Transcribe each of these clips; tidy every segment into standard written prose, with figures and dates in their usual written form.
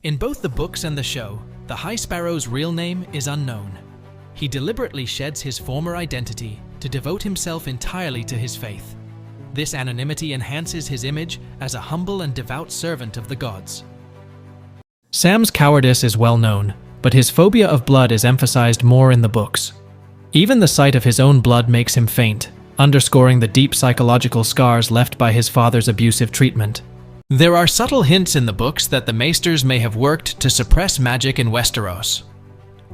In both the books and the show, the High Sparrow's real name is unknown. He deliberately sheds his former identity to devote himself entirely to his faith. This anonymity enhances his image as a humble and devout servant of the gods. Sam's cowardice is well known, but his phobia of blood is emphasized more in the books. Even the sight of his own blood makes him faint, underscoring the deep psychological scars left by his father's abusive treatment. There are subtle hints in the books that the Maesters may have worked to suppress magic in Westeros.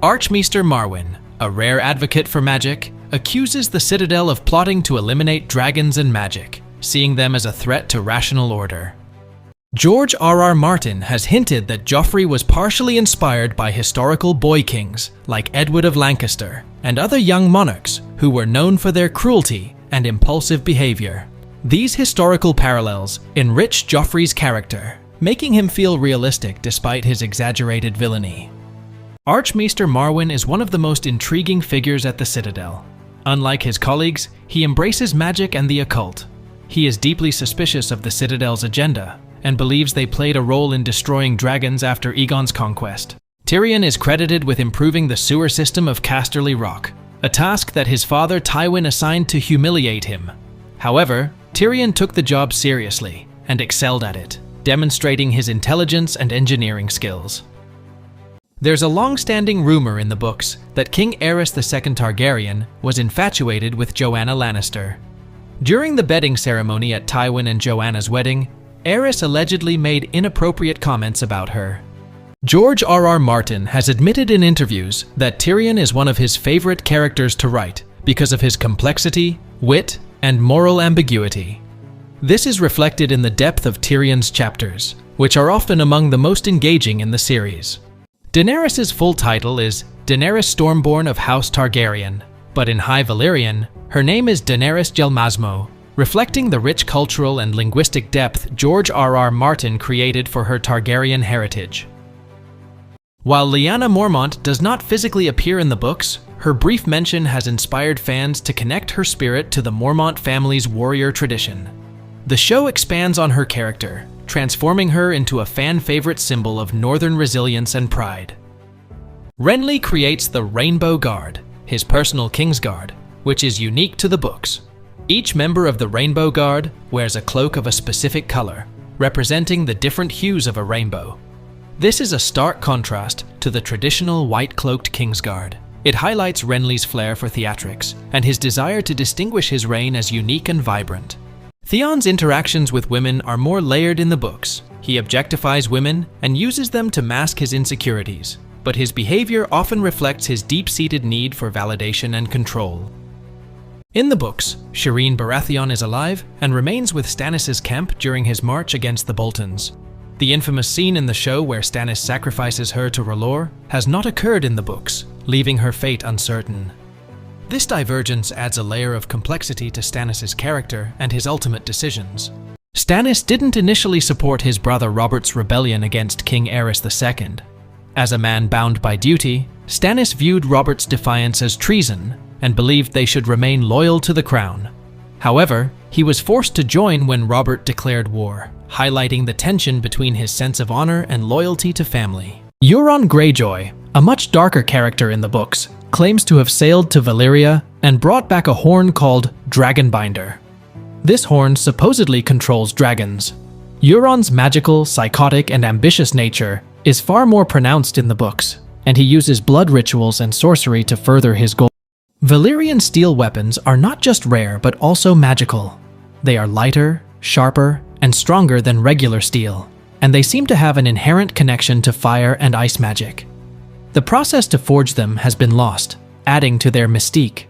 Archmaester Marwyn, a rare advocate for magic, accuses the Citadel of plotting to eliminate dragons and magic, seeing them as a threat to rational order. George R.R. Martin has hinted that Joffrey was partially inspired by historical boy kings like Edward of Lancaster and other young monarchs who were known for their cruelty and impulsive behavior. These historical parallels enrich Joffrey's character, making him feel realistic despite his exaggerated villainy. Archmaester Marwyn is one of the most intriguing figures at the Citadel. Unlike his colleagues, he embraces magic and the occult. He is deeply suspicious of the Citadel's agenda and believes they played a role in destroying dragons after Aegon's conquest. Tyrion is credited with improving the sewer system of Casterly Rock, a task that his father Tywin assigned to humiliate him. However, Tyrion took the job seriously and excelled at it, demonstrating his intelligence and engineering skills. There's a long-standing rumor in the books that King Aerys II Targaryen was infatuated with Joanna Lannister. During the bedding ceremony at Tywin and Joanna's wedding, Aerys allegedly made inappropriate comments about her. George R.R. Martin has admitted in interviews that Tyrion is one of his favorite characters to write because of his complexity, wit, and moral ambiguity. This is reflected in the depth of Tyrion's chapters, which are often among the most engaging in the series. Daenerys' full title is Daenerys Stormborn of House Targaryen, but in High Valyrian, her name is Daenerys Jelmasmo, reflecting the rich cultural and linguistic depth George R.R. Martin created for her Targaryen heritage. While Lyanna Mormont does not physically appear in the books, her brief mention has inspired fans to connect her spirit to the Mormont family's warrior tradition. The show expands on her character, transforming her into a fan-favorite symbol of northern resilience and pride. Renly creates the Rainbow Guard, his personal Kingsguard, which is unique to the books. Each member of the Rainbow Guard wears a cloak of a specific color, representing the different hues of a rainbow. This is a stark contrast to the traditional white-cloaked Kingsguard. It highlights Renly's flair for theatrics and his desire to distinguish his reign as unique and vibrant. Theon's interactions with women are more layered in the books. He objectifies women and uses them to mask his insecurities, but his behavior often reflects his deep-seated need for validation and control. In the books, Shireen Baratheon is alive and remains with Stannis' camp during his march against the Boltons. The infamous scene in the show where Stannis sacrifices her to R'hllor has not occurred in the books, leaving her fate uncertain. This divergence adds a layer of complexity to Stannis' character and his ultimate decisions. Stannis didn't initially support his brother Robert's rebellion against King Aerys II. As a man bound by duty, Stannis viewed Robert's defiance as treason and believed they should remain loyal to the crown. However, he was forced to join when Robert declared war, highlighting the tension between his sense of honor and loyalty to family. Euron Greyjoy, a much darker character in the books, claims to have sailed to Valyria and brought back a horn called Dragonbinder. This horn supposedly controls dragons. Euron's magical, psychotic, and ambitious nature is far more pronounced in the books, and he uses blood rituals and sorcery to further his goal. Valyrian steel weapons are not just rare but also magical. They are lighter, sharper, and stronger than regular steel, and they seem to have an inherent connection to fire and ice magic. The process to forge them has been lost, adding to their mystique.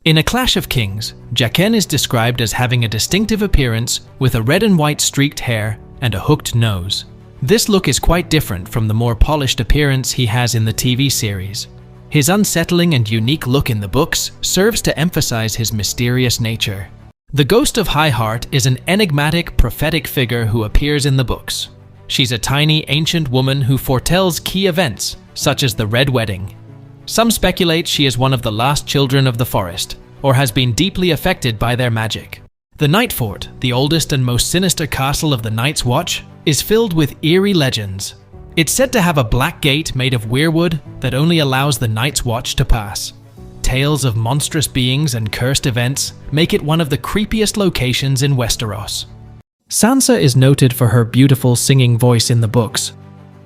In A Clash of Kings, Jaqen is described as having a distinctive appearance with a red and white streaked hair and a hooked nose. This look is quite different from the more polished appearance he has in the TV series. His unsettling and unique look in the books serves to emphasize his mysterious nature. The Ghost of Highheart is an enigmatic, prophetic figure who appears in the books. She's a tiny, ancient woman who foretells key events, such as the Red Wedding. Some speculate she is one of the last children of the forest, or has been deeply affected by their magic. The Night Fort, the oldest and most sinister castle of the Night's Watch, is filled with eerie legends. It's said to have a black gate made of weirwood that only allows the Night's Watch to pass. Tales of monstrous beings and cursed events make it one of the creepiest locations in Westeros. Sansa is noted for her beautiful singing voice in the books.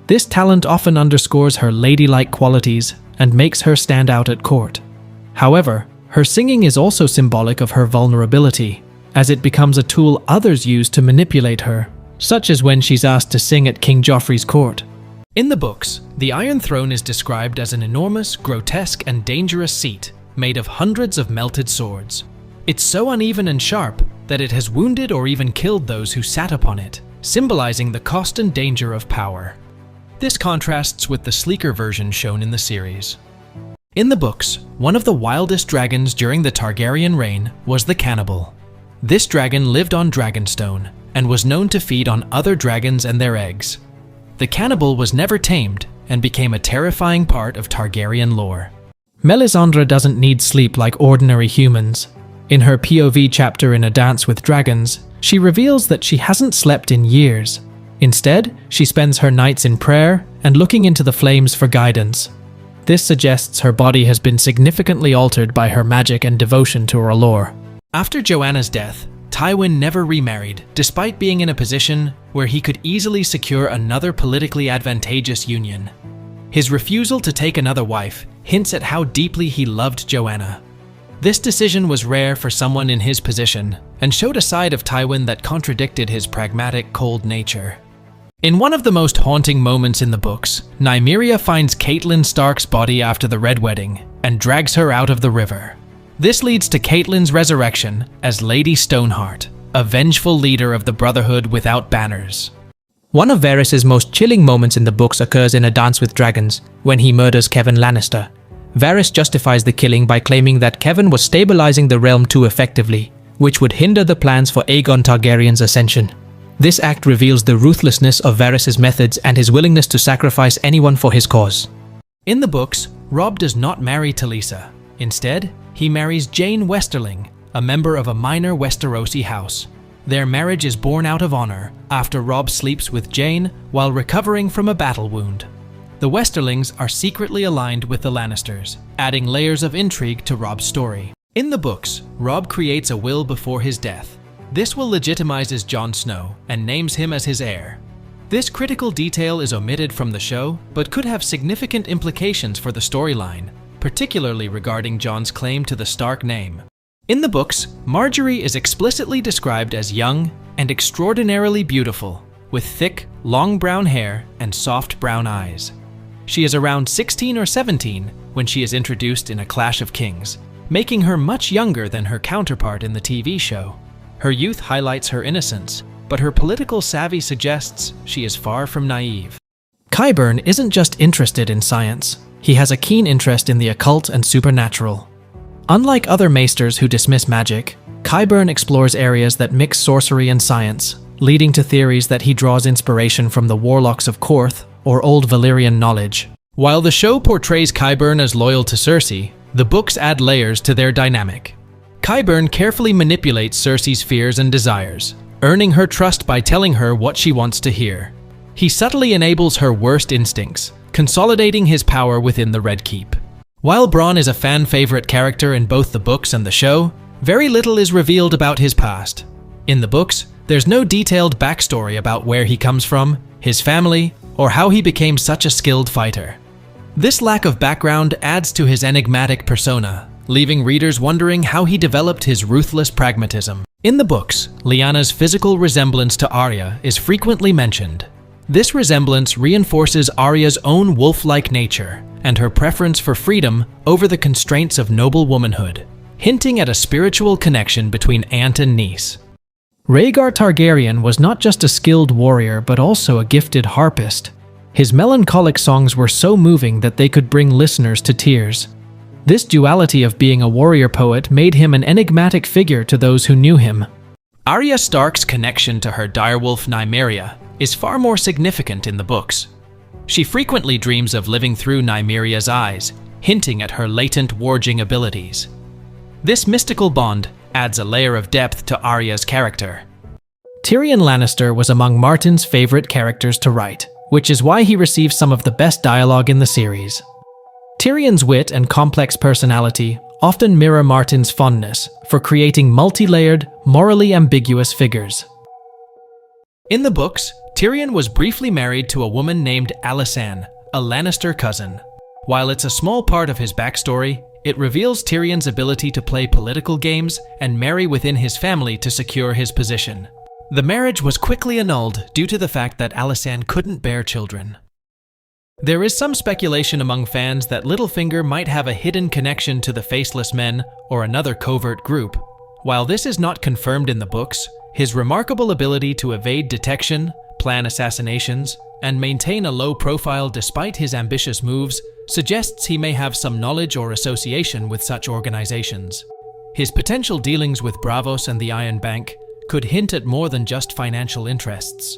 This talent often underscores her ladylike qualities and makes her stand out at court. However, her singing is also symbolic of her vulnerability, as it becomes a tool others use to manipulate her, such as when she's asked to sing at King Joffrey's court. In the books, the Iron Throne is described as an enormous, grotesque, and dangerous seat made of hundreds of melted swords. It's so uneven and sharp that it has wounded or even killed those who sat upon it, symbolizing the cost and danger of power. This contrasts with the sleeker version shown in the series. In the books, one of the wildest dragons during the Targaryen reign was the Cannibal. This dragon lived on Dragonstone and was known to feed on other dragons and their eggs. The Cannibal was never tamed and became a terrifying part of Targaryen lore. Melisandre doesn't need sleep like ordinary humans. In her POV chapter in A Dance with Dragons, she reveals that she hasn't slept in years. Instead, she spends her nights in prayer and looking into the flames for guidance. This suggests her body has been significantly altered by her magic and devotion to her lore. After Joanna's death, Tywin never remarried, despite being in a position where he could easily secure another politically advantageous union. His refusal to take another wife hints at how deeply he loved Joanna. This decision was rare for someone in his position and showed a side of Tywin that contradicted his pragmatic, cold nature. In one of the most haunting moments in the books, Nymeria finds Catelyn Stark's body after the Red Wedding and drags her out of the river. This leads to Catelyn's resurrection as Lady Stoneheart, a vengeful leader of the Brotherhood without banners. One of Varys' most chilling moments in the books occurs in A Dance with Dragons, when he murders Kevan Lannister. Varys justifies the killing by claiming that Kevan was stabilizing the realm too effectively, which would hinder the plans for Aegon Targaryen's ascension. This act reveals the ruthlessness of Varys' methods and his willingness to sacrifice anyone for his cause. In the books, Robb does not marry Talisa. Instead, he marries Jane Westerling, a member of a minor Westerosi house. Their marriage is born out of honor after Robb sleeps with Jane while recovering from a battle wound. The Westerlings are secretly aligned with the Lannisters, adding layers of intrigue to Robb's story. In the books, Robb creates a will before his death. This will legitimizes Jon Snow and names him as his heir. This critical detail is omitted from the show, but could have significant implications for the storyline, particularly regarding Jon's claim to the Stark name. In the books, Margaery is explicitly described as young and extraordinarily beautiful, with thick, long brown hair and soft brown eyes. She is around 16 or 17 when she is introduced in A Clash of Kings, making her much younger than her counterpart in the TV show. Her youth highlights her innocence, but her political savvy suggests she is far from naive. Qyburn isn't just interested in science. He has a keen interest in the occult and supernatural. Unlike other maesters who dismiss magic, Qyburn explores areas that mix sorcery and science, leading to theories that he draws inspiration from the warlocks of Korth or old Valyrian knowledge. While the show portrays Qyburn as loyal to Cersei, the books add layers to their dynamic. Qyburn carefully manipulates Cersei's fears and desires, earning her trust by telling her what she wants to hear. He subtly enables her worst instincts, consolidating his power within the Red Keep. While Bronn is a fan-favorite character in both the books and the show, very little is revealed about his past. In the books, there's no detailed backstory about where he comes from, his family, or how he became such a skilled fighter. This lack of background adds to his enigmatic persona, leaving readers wondering how he developed his ruthless pragmatism. In the books, Lyanna's physical resemblance to Arya is frequently mentioned. This resemblance reinforces Arya's own wolf-like nature and her preference for freedom over the constraints of noble womanhood, hinting at a spiritual connection between aunt and niece. Rhaegar Targaryen was not just a skilled warrior but also a gifted harpist. His melancholic songs were so moving that they could bring listeners to tears. This duality of being a warrior poet made him an enigmatic figure to those who knew him. Arya Stark's connection to her direwolf Nymeria is far more significant in the books. She frequently dreams of living through Nymeria's eyes, hinting at her latent warging abilities. This mystical bond adds a layer of depth to Arya's character. Tyrion Lannister was among Martin's favorite characters to write, which is why he receives some of the best dialogue in the series. Tyrion's wit and complex personality often mirror Martin's fondness for creating multi-layered, morally ambiguous figures. In the books, Tyrion was briefly married to a woman named Alysanne, a Lannister cousin. While it's a small part of his backstory, it reveals Tyrion's ability to play political games and marry within his family to secure his position. The marriage was quickly annulled due to the fact that Alysanne couldn't bear children. There is some speculation among fans that Littlefinger might have a hidden connection to the Faceless Men or another covert group. While this is not confirmed in the books, his remarkable ability to evade detection, plan assassinations, and maintain a low profile despite his ambitious moves suggests he may have some knowledge or association with such organizations. His potential dealings with Braavos and the Iron Bank could hint at more than just financial interests.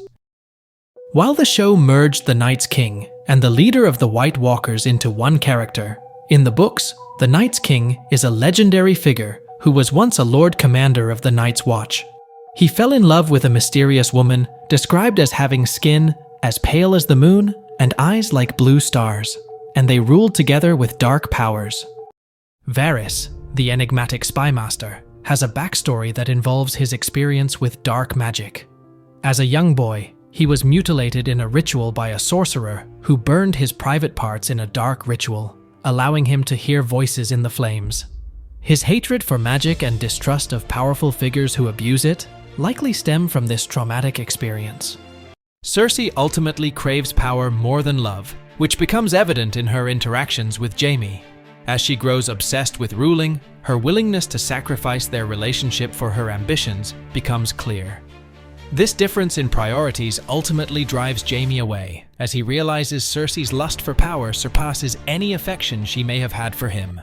While the show merged the Night's King and the leader of the White Walkers into one character, in the books, the Night's King is a legendary figure who was once a Lord Commander of the Night's Watch. He fell in love with a mysterious woman described as having skin as pale as the moon and eyes like blue stars, and they ruled together with dark powers. Varys, the enigmatic spy master, has a backstory that involves his experience with dark magic. As a young boy, he was mutilated in a ritual by a sorcerer who burned his private parts in a dark ritual, allowing him to hear voices in the flames. His hatred for magic and distrust of powerful figures who abuse it likely stem from this traumatic experience. Cersei ultimately craves power more than love, which becomes evident in her interactions with Jaime. As she grows obsessed with ruling, her willingness to sacrifice their relationship for her ambitions becomes clear. This difference in priorities ultimately drives Jaime away, as he realizes Cersei's lust for power surpasses any affection she may have had for him.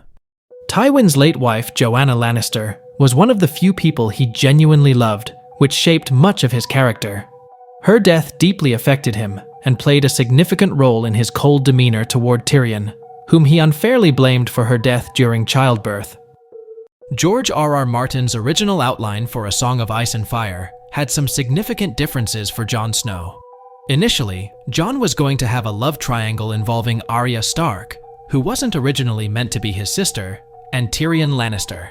Tywin's late wife, Joanna Lannister, was one of the few people he genuinely loved, which shaped much of his character. Her death deeply affected him and played a significant role in his cold demeanor toward Tyrion, whom he unfairly blamed for her death during childbirth. George R.R. Martin's original outline for A Song of Ice and Fire had some significant differences for Jon Snow. Initially, Jon was going to have a love triangle involving Arya Stark, who wasn't originally meant to be his sister, and Tyrion Lannister.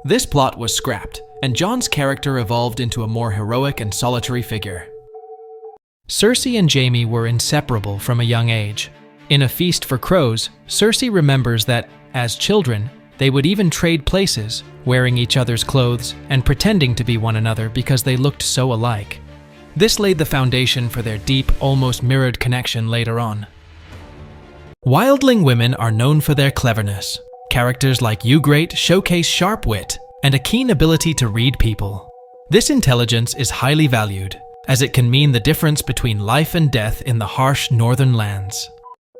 This plot was scrapped, and Jon's character evolved into a more heroic and solitary figure. Cersei and Jaime were inseparable from a young age. In A Feast for Crows, Cersei remembers that, as children, they would even trade places, wearing each other's clothes and pretending to be one another because they looked so alike. This laid the foundation for their deep, almost mirrored connection later on. Wildling women are known for their cleverness. Characters like Ygritte showcase sharp wit and a keen ability to read people. This intelligence is highly valued, as it can mean the difference between life and death in the harsh northern lands.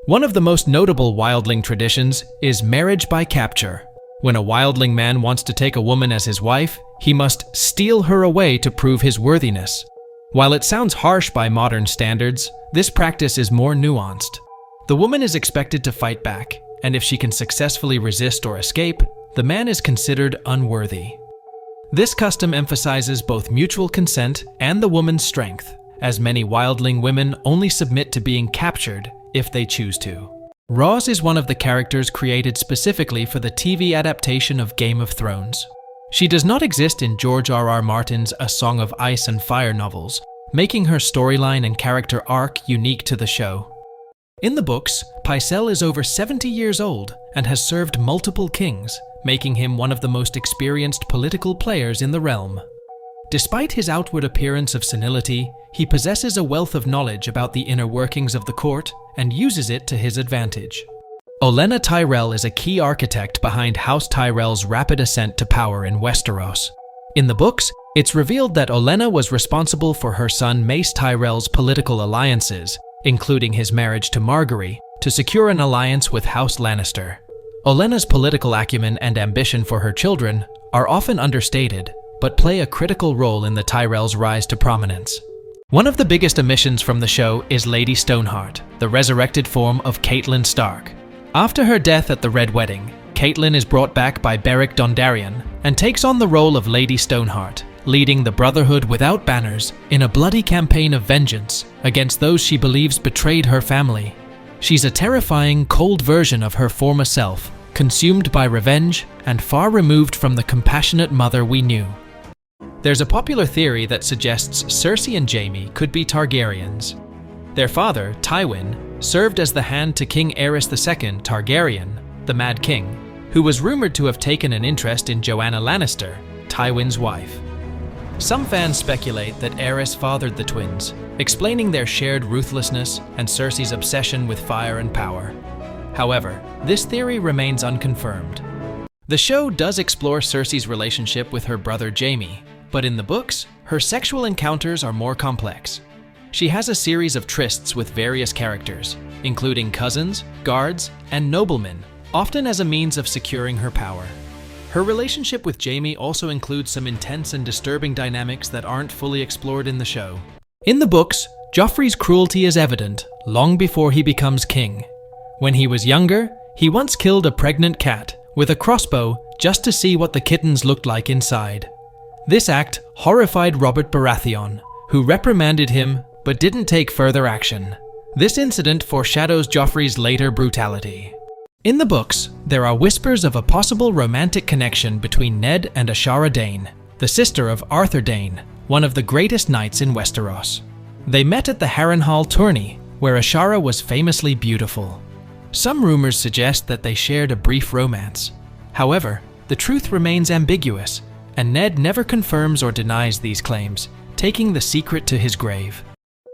One of the most notable wildling traditions is marriage by capture. When a wildling man wants to take a woman as his wife, he must steal her away to prove his worthiness. While it sounds harsh by modern standards, this practice is more nuanced. The woman is expected to fight back, and if she can successfully resist or escape, the man is considered unworthy. This custom emphasizes both mutual consent and the woman's strength, as many wildling women only submit to being captured if they choose to. Ros is one of the characters created specifically for the TV adaptation of Game of Thrones. She does not exist in George R.R. Martin's A Song of Ice and Fire novels, making her storyline and character arc unique to the show. In the books, Pycelle is over 70 years old and has served multiple kings, making him one of the most experienced political players in the realm. Despite his outward appearance of senility, he possesses a wealth of knowledge about the inner workings of the court and uses it to his advantage. Olenna Tyrell is a key architect behind House Tyrell's rapid ascent to power in Westeros. In the books, it's revealed that Olenna was responsible for her son Mace Tyrell's political alliances, including his marriage to Margaery, to secure an alliance with House Lannister. Olenna's political acumen and ambition for her children are often understated, but play a critical role in the Tyrells' rise to prominence. One of the biggest omissions from the show is Lady Stoneheart, the resurrected form of Catelyn Stark. After her death at the Red Wedding, Catelyn is brought back by Beric Dondarrion and takes on the role of Lady Stoneheart, leading the Brotherhood without banners in a bloody campaign of vengeance against those she believes betrayed her family. She's a terrifying, cold version of her former self, consumed by revenge and far removed from the compassionate mother we knew. There's a popular theory that suggests Cersei and Jaime could be Targaryens. Their father, Tywin, served as the hand to King Aerys II Targaryen, the Mad King, who was rumored to have taken an interest in Joanna Lannister, Tywin's wife. Some fans speculate that Aerys fathered the twins, explaining their shared ruthlessness and Cersei's obsession with fire and power. However, this theory remains unconfirmed. The show does explore Cersei's relationship with her brother Jaime, but in the books, her sexual encounters are more complex. She has a series of trysts with various characters, including cousins, guards, and noblemen, often as a means of securing her power. Her relationship with Jaime also includes some intense and disturbing dynamics that aren't fully explored in the show. In the books, Joffrey's cruelty is evident long before he becomes king. When he was younger, he once killed a pregnant cat with a crossbow just to see what the kittens looked like inside. This act horrified Robert Baratheon, who reprimanded him but didn't take further action. This incident foreshadows Joffrey's later brutality. In the books, there are whispers of a possible romantic connection between Ned and Ashara Dayne, the sister of Arthur Dayne, one of the greatest knights in Westeros. They met at the Harrenhal tourney, where Ashara was famously beautiful. Some rumors suggest that they shared a brief romance. However, the truth remains ambiguous, and Ned never confirms or denies these claims, taking the secret to his grave.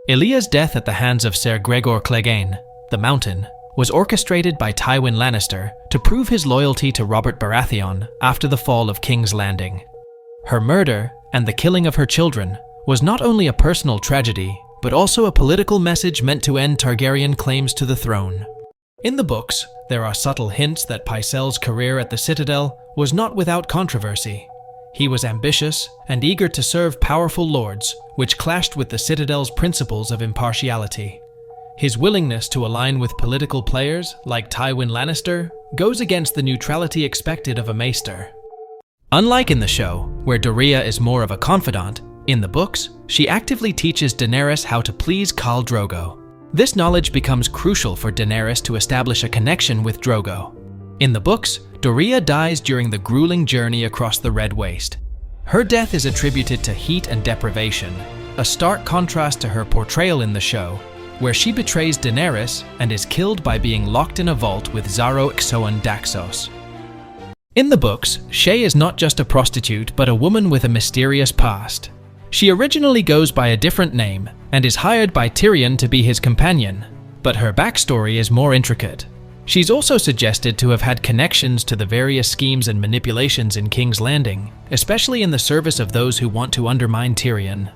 Ilia's death at the hands of Ser Gregor Clegane, the Mountain, was orchestrated by Tywin Lannister to prove his loyalty to Robert Baratheon after the fall of King's Landing. Her murder, and the killing of her children, was not only a personal tragedy, but also a political message meant to end Targaryen claims to the throne. In the books, there are subtle hints that Pycelle's career at the Citadel was not without controversy. He was ambitious and eager to serve powerful lords, which clashed with the Citadel's principles of impartiality. His willingness to align with political players, like Tywin Lannister, goes against the neutrality expected of a maester. Unlike in the show, where Doreah is more of a confidant, in the books, she actively teaches Daenerys how to please Khal Drogo. This knowledge becomes crucial for Daenerys to establish a connection with Drogo. In the books, Doreah dies during the grueling journey across the Red Waste. Her death is attributed to heat and deprivation, a stark contrast to her portrayal in the show, where she betrays Daenerys and is killed by being locked in a vault with Xaro Xhoan Daxos. In the books, Shae is not just a prostitute but a woman with a mysterious past. She originally goes by a different name and is hired by Tyrion to be his companion, but her backstory is more intricate. She's also suggested to have had connections to the various schemes and manipulations in King's Landing, especially in the service of those who want to undermine Tyrion.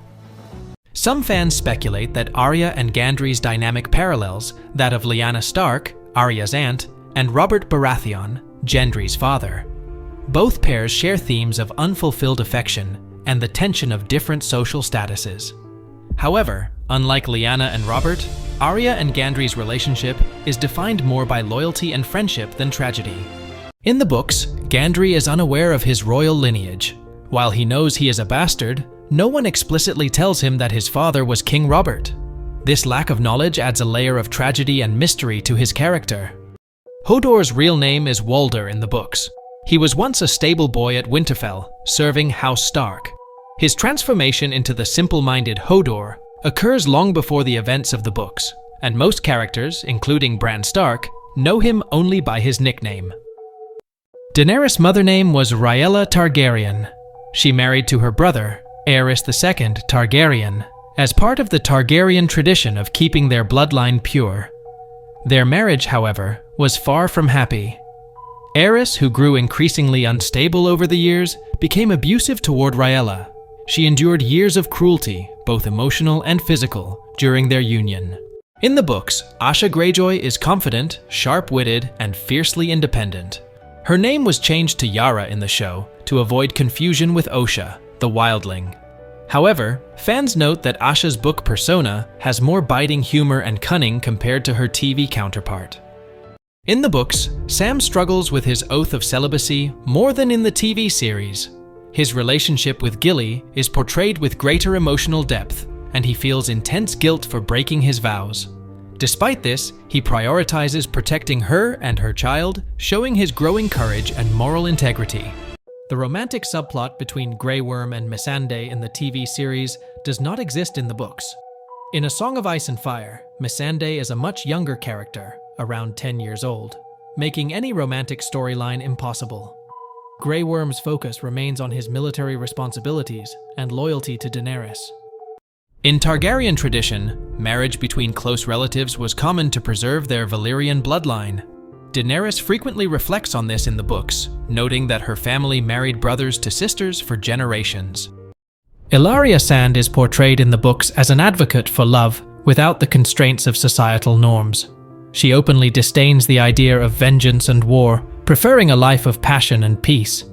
Some fans speculate that Arya and Gendry's dynamic parallels that of Lyanna Stark, Arya's aunt, and Robert Baratheon, Gendry's father. Both pairs share themes of unfulfilled affection and the tension of different social statuses. However, unlike Lyanna and Robert, Arya and Gendry's relationship is defined more by loyalty and friendship than tragedy. In the books, Gendry is unaware of his royal lineage. While he knows he is a bastard, no one explicitly tells him that his father was King Robert. This lack of knowledge adds a layer of tragedy and mystery to his character. Hodor's real name is Walder in the books. He was once a stable boy at Winterfell, serving House Stark. His transformation into the simple-minded Hodor occurs long before the events of the books, and most characters, including Bran Stark, know him only by his nickname. Daenerys' mother name was Rhaella Targaryen. She married to her brother, Aerys II Targaryen, as part of the Targaryen tradition of keeping their bloodline pure. Their marriage, however, was far from happy. Aerys, who grew increasingly unstable over the years, became abusive toward Rhaella. She endured years of cruelty, both emotional and physical, during their union. In the books, Asha Greyjoy is confident, sharp-witted, and fiercely independent. Her name was changed to Yara in the show to avoid confusion with Osha, the wildling. However, fans note that Asha's book persona has more biting humor and cunning compared to her TV counterpart. In the books, Sam struggles with his oath of celibacy more than in the TV series. His relationship with Gilly is portrayed with greater emotional depth, and he feels intense guilt for breaking his vows. Despite this, he prioritizes protecting her and her child, showing his growing courage and moral integrity. The romantic subplot between Grey Worm and Missandei in the TV series does not exist in the books. In A Song of Ice and Fire, Missandei is a much younger character, around 10 years old, making any romantic storyline impossible. Grey Worm's focus remains on his military responsibilities and loyalty to Daenerys. In Targaryen tradition, marriage between close relatives was common to preserve their Valyrian bloodline. Daenerys frequently reflects on this in the books, noting that her family married brothers to sisters for generations. Ilaria Sand is portrayed in the books as an advocate for love without the constraints of societal norms. She openly disdains the idea of vengeance and war, preferring a life of passion and peace.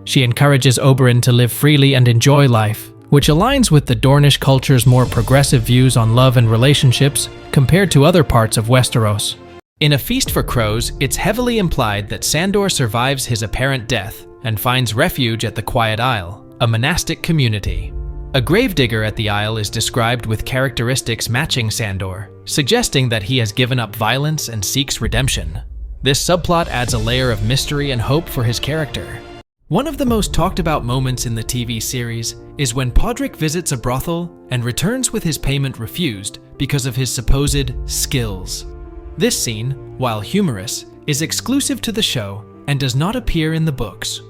She encourages Oberyn to live freely and enjoy life, which aligns with the Dornish culture's more progressive views on love and relationships compared to other parts of Westeros. In A Feast for Crows, it's heavily implied that Sandor survives his apparent death and finds refuge at the Quiet Isle, a monastic community. A gravedigger at the Isle is described with characteristics matching Sandor, suggesting that he has given up violence and seeks redemption. This subplot adds a layer of mystery and hope for his character. One of the most talked about moments in the TV series is when Podrick visits a brothel and returns with his payment refused because of his supposed skills. This scene, while humorous, is exclusive to the show and does not appear in the books.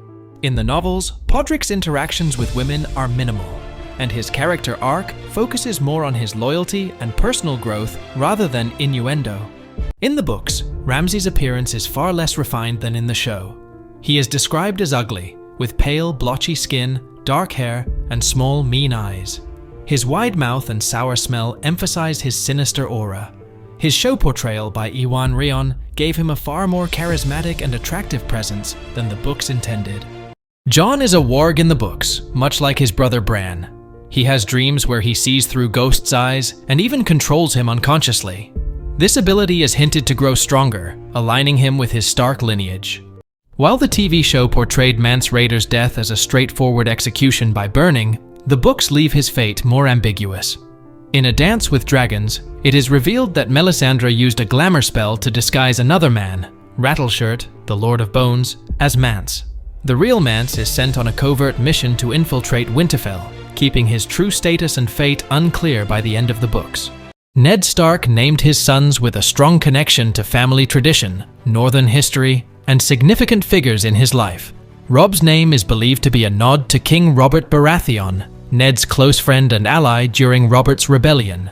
In the novels, Podrick's interactions with women are minimal, and his character arc focuses more on his loyalty and personal growth rather than innuendo. In the books, Ramsay's appearance is far less refined than in the show. He is described as ugly, with pale, blotchy skin, dark hair, and small, mean eyes. His wide mouth and sour smell emphasize his sinister aura. His show portrayal by Iwan Rheon gave him a far more charismatic and attractive presence than the books intended. Jon is a warg in the books, much like his brother Bran. He has dreams where he sees through ghosts' eyes and even controls him unconsciously. This ability is hinted to grow stronger, aligning him with his Stark lineage. While the TV show portrayed Mance Rayder's death as a straightforward execution by burning, the books leave his fate more ambiguous. In A Dance with Dragons, it is revealed that Melisandre used a glamour spell to disguise another man, Rattleshirt, the Lord of Bones, as Mance. The real Mance is sent on a covert mission to infiltrate Winterfell, keeping his true status and fate unclear by the end of the books. Ned Stark named his sons with a strong connection to family tradition, northern history, and significant figures in his life. Robb's name is believed to be a nod to King Robert Baratheon, Ned's close friend and ally during Robert's rebellion.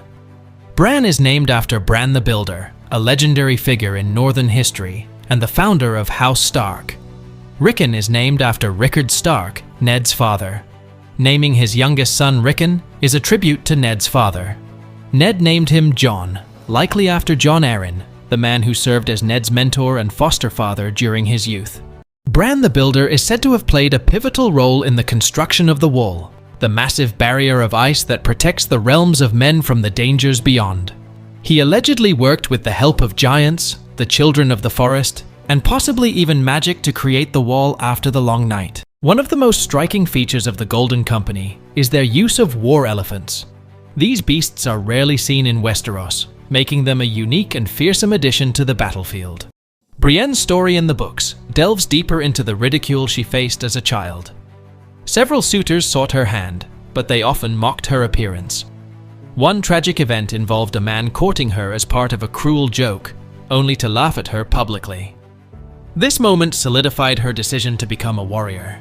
Bran is named after Bran the Builder, a legendary figure in northern history, and the founder of House Stark. Rickon is named after Rickard Stark, Ned's father. Naming his youngest son Rickon is a tribute to Ned's father. Ned named him Jon, likely after Jon Arryn, the man who served as Ned's mentor and foster father during his youth. Bran the Builder is said to have played a pivotal role in the construction of the Wall, the massive barrier of ice that protects the realms of men from the dangers beyond. He allegedly worked with the help of giants, the children of the forest, and possibly even magic to create the wall after the Long Night. One of the most striking features of the Golden Company is their use of war elephants. These beasts are rarely seen in Westeros, making them a unique and fearsome addition to the battlefield. Brienne's story in the books delves deeper into the ridicule she faced as a child. Several suitors sought her hand, but they often mocked her appearance. One tragic event involved a man courting her as part of a cruel joke, only to laugh at her publicly. This moment solidified her decision to become a warrior.